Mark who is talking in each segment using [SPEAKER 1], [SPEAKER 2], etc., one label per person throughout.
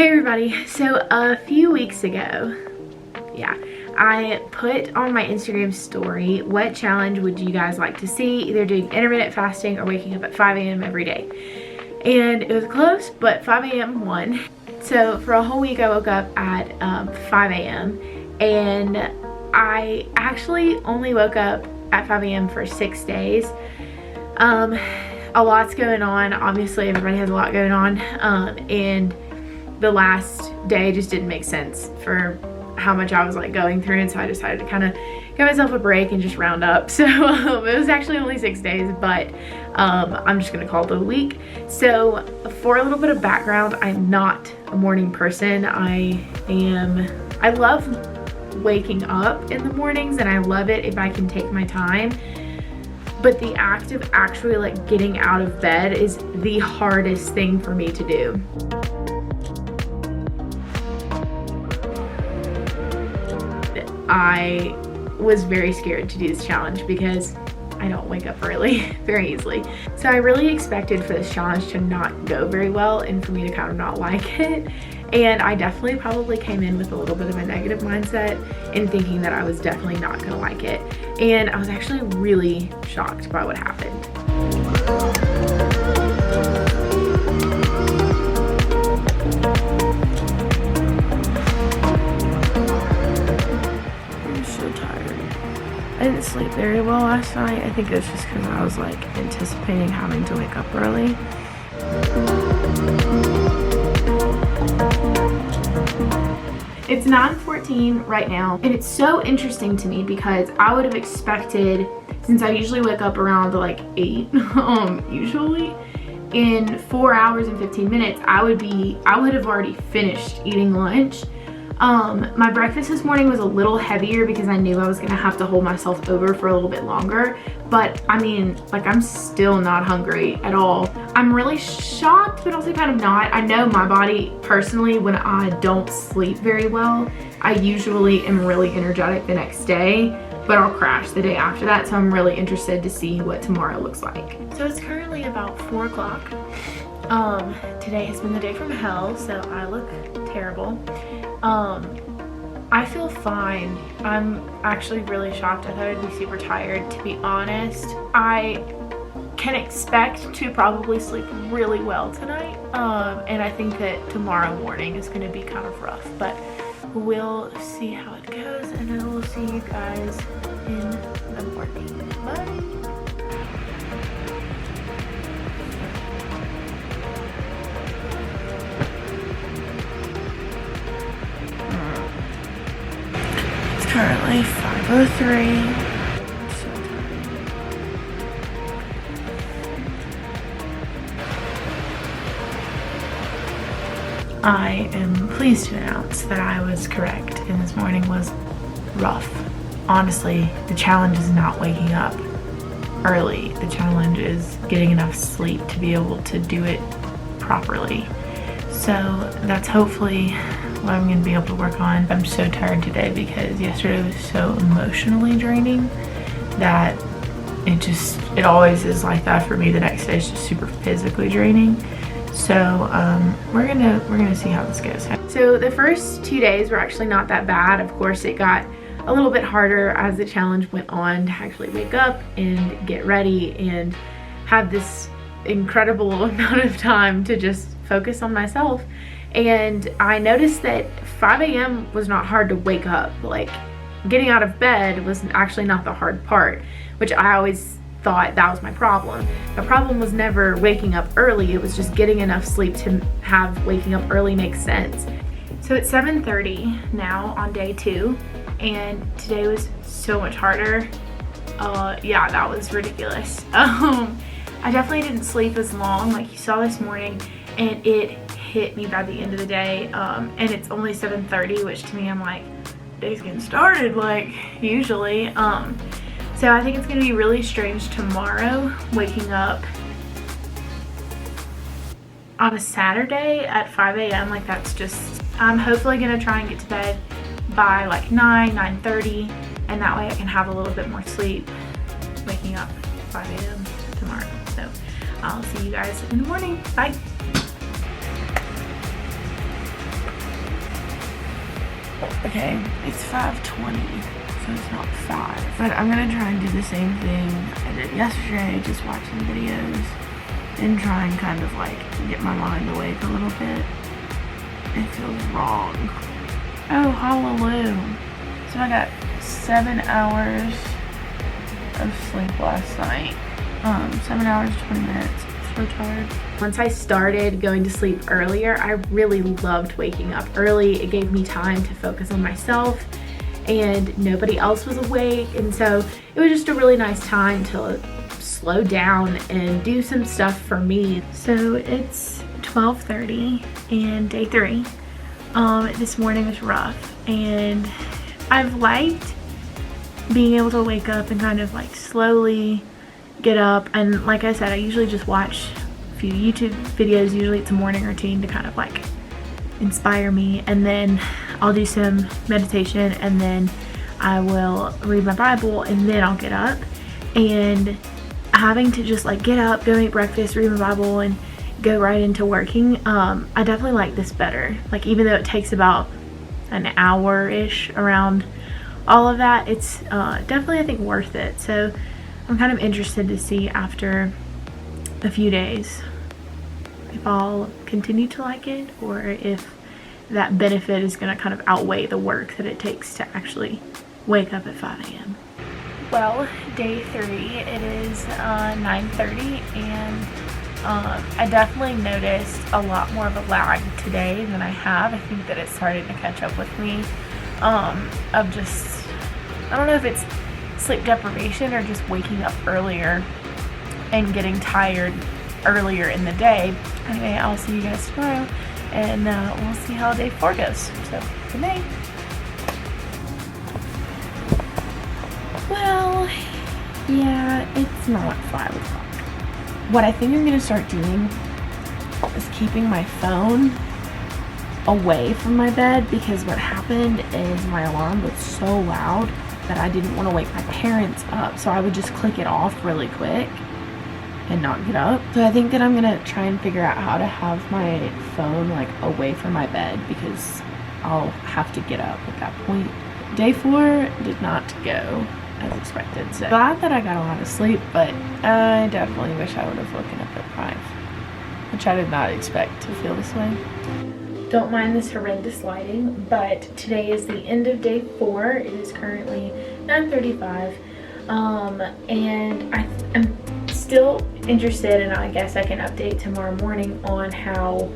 [SPEAKER 1] Hey everybody, so a few weeks ago, I put on my Instagram story, what challenge would you guys like to see, either doing intermittent fasting or waking up at 5 a.m. every day. And it was close, but 5 a.m. won. So for a whole week I woke up at 5 a.m. and I actually only woke up at 5 a.m. for 6 days. A lot's going on, obviously everybody has a lot going on, and the last day just didn't make sense for how much I was like going through, and so I decided to kind of give myself a break and just round up. So it was actually only 6 days, but I'm just gonna call it a week. So for a little bit of background, I'm not a morning person. I love waking up in the mornings and I love it if I can take my time, but the act of actually like getting out of bed is the hardest thing for me to do. I was very scared to do this challenge because I don't wake up early very easily. So I really expected for this challenge to not go very well and for me to kind of not like it. And I definitely probably came in with a little bit of a negative mindset and thinking that I was definitely not gonna like it. And I was actually really shocked by what happened. I didn't sleep very well last night. I think it was just because I was like anticipating having to wake up early. It's 9:14 right now, and it's so interesting to me because I would have expected, since I usually wake up around like 8, usually, in 4 hours and 15 minutes, I would have already finished eating lunch. My breakfast this morning was a little heavier because I knew I was gonna have to hold myself over for a little bit longer, but I mean, like, I'm still not hungry at all. I'm really shocked, but also kind of not. I know my body personally, when I don't sleep very well, I usually am really energetic the next day, but I'll crash the day after that, so I'm really interested to see what tomorrow looks like. So it's currently about 4 o'clock. Today has been the day from hell, so I look terrible. I feel fine. I'm actually really shocked. I thought I'd be super tired, to be honest. I can expect to probably sleep really well tonight, and I think that tomorrow morning is going to be kind of rough, but we'll see how it goes, and then we'll see you guys in the morning. Bye! Currently 5:03. I am pleased to announce that I was correct and this morning was rough. Honestly, the challenge is not waking up early. The challenge is getting enough sleep to be able to do it properly. So that's hopefully what I'm gonna be able to work on. I'm so tired today because yesterday was so emotionally draining that it always is like that for me. The next day is just super physically draining. So we're gonna see how this goes. So the first 2 days were actually not that bad. Of course, it got a little bit harder as the challenge went on to actually wake up and get ready and have this incredible amount of time to just focus on myself. And I noticed that 5 a.m. was not hard to wake up. Like, getting out of bed was actually not the hard part, which I always thought that was my problem. The problem was never waking up early, it was just getting enough sleep to have waking up early make sense. So it's 7:30 now on day 2, and today was so much harder. Yeah, that was ridiculous. I definitely didn't sleep as long like you saw this morning, and it hit me by the end of the day, and it's only 7:30, which to me, I'm like, day's getting started like usually. So I think it's gonna be really strange tomorrow waking up on a Saturday at 5 a.m. like that's just, I'm hopefully gonna try and get to bed by like 9:30, and that way I can have a little bit more sleep waking up 5 a.m. tomorrow. So I'll see you guys in the morning. Bye. Okay, it's 5:20, so it's not 5. But I'm gonna try and do the same thing I did yesterday, just watching videos and try and kind of like get my mind awake a little bit. It feels wrong. Oh, hallelujah. So I got 7 hours of sleep last night. 7 hours, 20 minutes. So tired. Once I started going to sleep earlier, I really loved waking up early. It gave me time to focus on myself and nobody else was awake. And so it was just a really nice time to slow down and do some stuff for me. So it's 12:30 and day 3. This morning was rough and I've liked being able to wake up and kind of like slowly get up, and like I said, I usually just watch a few YouTube videos. Usually it's a morning routine to kind of like inspire me, and then I'll do some meditation, and then I will read my Bible, and then I'll get up. And having to just like get up, go make breakfast, read my Bible, and go right into working, I definitely like this better. Like, even though it takes about an hour-ish around all of that, it's definitely, I think, worth it. So I'm kind of interested to see after a few days if I'll continue to like it, or if that benefit is going to kind of outweigh the work that it takes to actually wake up at 5 a.m. Well, day 3, it is 9:30, and I definitely noticed a lot more of a lag today than I have. I think that it's starting to catch up with me, of just, I don't know if it's sleep deprivation or just waking up earlier and getting tired earlier in the day. Anyway, I'll see you guys tomorrow, and we'll see how day 4 goes. So, good night. Well, yeah, it's not 5 o'clock. What I think I'm going to start doing is keeping my phone away from my bed, because what happened is my alarm was so loud that I didn't want to wake my parents up, so I would just click it off really quick and not get up. So I think that I'm gonna try and figure out how to have my phone like away from my bed, because I'll have to get up at that point. Day 4 did not go as expected, so glad that I got a lot of sleep, but I definitely wish I would have woken up at 5, which I did not expect to feel this way. Don't mind this horrendous lighting, but today is the end of day 4. It is currently 9:35, and I'm still interested, and I guess I can update tomorrow morning on how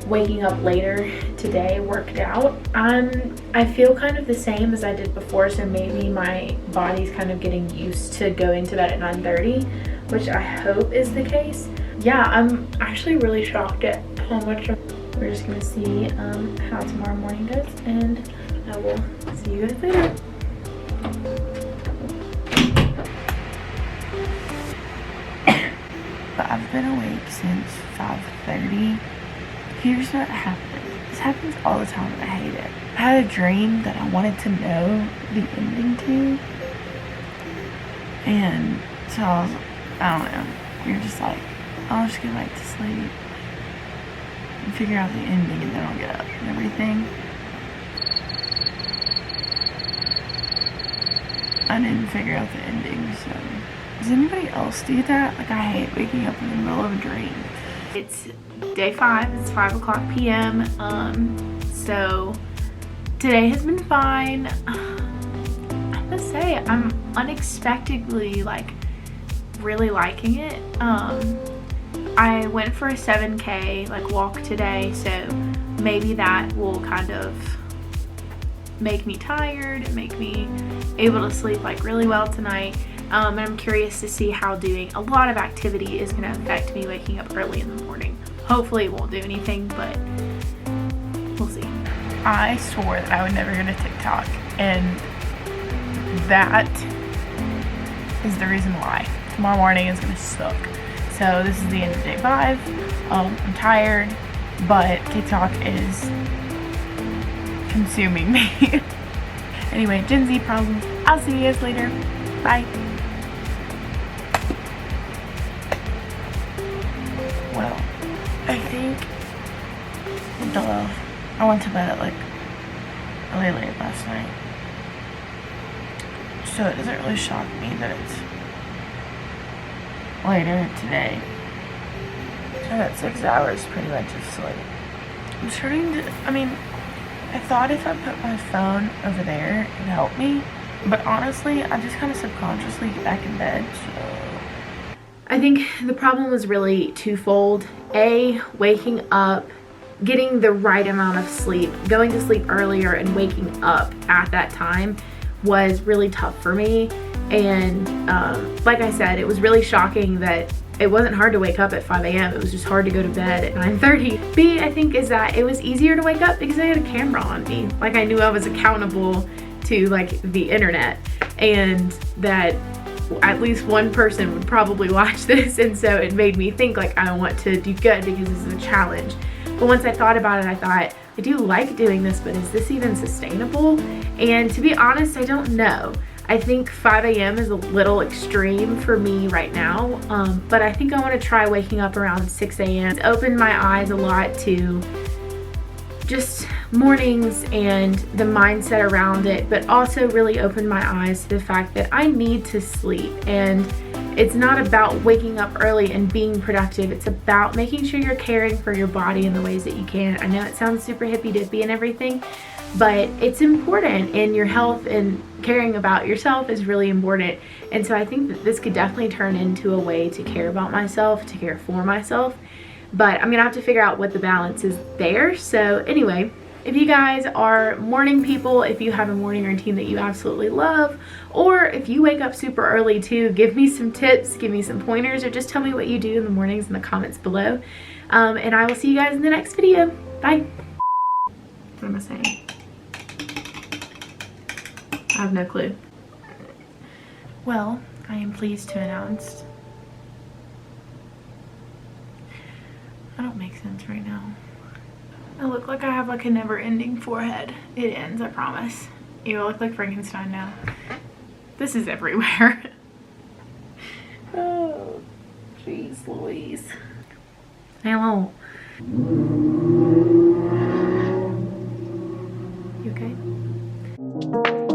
[SPEAKER 1] waking up later today worked out. I feel kind of the same as I did before, so maybe my body's kind of getting used to going to bed at 9:30, which I hope is the case. Yeah, I'm actually really shocked at how much. We're just gonna see how tomorrow morning goes, and I will see you guys later. But I've been awake since 5:30. Here's what happened. This happens all the time and I hate it. I had a dream that I wanted to know the ending to, and so I don't know. You're just like, I'll just go back to sleep and figure out the ending, and then I'll get up and everything. I didn't figure out the ending, so. Does anybody else do that? Like, I hate waking up in the middle of a dream. It's day 5, it's 5 o'clock p.m. So today has been fine. I must say, I'm unexpectedly, like, really liking it. I went for a 7K like walk today, so maybe that will kind of make me tired and make me able to sleep like really well tonight. And I'm curious to see how doing a lot of activity is going to affect me waking up early in the morning. Hopefully it won't do anything, but we'll see. I swore that I would never go to TikTok, and that is the reason why. Tomorrow morning is going to suck. So this is the end of day 5. I'm tired, but TikTok is consuming me. Anyway, Gen Z problems. I'll see you guys later. Bye. Well, I think, I went to bed at like really late last night. So it doesn't really shock me that it's later today. I got 6 hours pretty much of sleep. I'm starting to, I thought if I put my phone over there, it'd help me. But honestly, I just kind of subconsciously get back in bed, so. I think the problem was really twofold. A, waking up, getting the right amount of sleep, going to sleep earlier and waking up at that time was really tough for me. And like I said, it was really shocking that it wasn't hard to wake up at 5 a.m. It was just hard to go to bed at 9:30. B, I think, is that it was easier to wake up because I had a camera on me. Like, I knew I was accountable to like the internet, and that at least one person would probably watch this, and so it made me think like I want to do good because this is a challenge. But once I thought about it, I thought, I do like doing this, but is this even sustainable? And to be honest, I don't know. I think 5 a.m. is a little extreme for me right now, but I think I want to try waking up around 6 a.m. It's opened my eyes a lot to just mornings and the mindset around it, but also really opened my eyes to the fact that I need to sleep. And it's not about waking up early and being productive. It's about making sure you're caring for your body in the ways that you can. I know it sounds super hippy dippy and everything, but it's important, and your health and caring about yourself is really important. And so I think that this could definitely turn into a way to care about myself, to care for myself. But I'm gonna have to figure out what the balance is there. So anyway, if you guys are morning people, if you have a morning routine that you absolutely love, or if you wake up super early too, give me some tips, give me some pointers, or just tell me what you do in the mornings in the comments below. And I will see you guys in the next video. Bye. What am I saying? I have no clue. Well, I am pleased to announce. I don't make sense right now. I look like I have like a never-ending forehead. It ends, I promise. You look like Frankenstein now. This is everywhere. Oh, jeez Louise. Hello. You okay?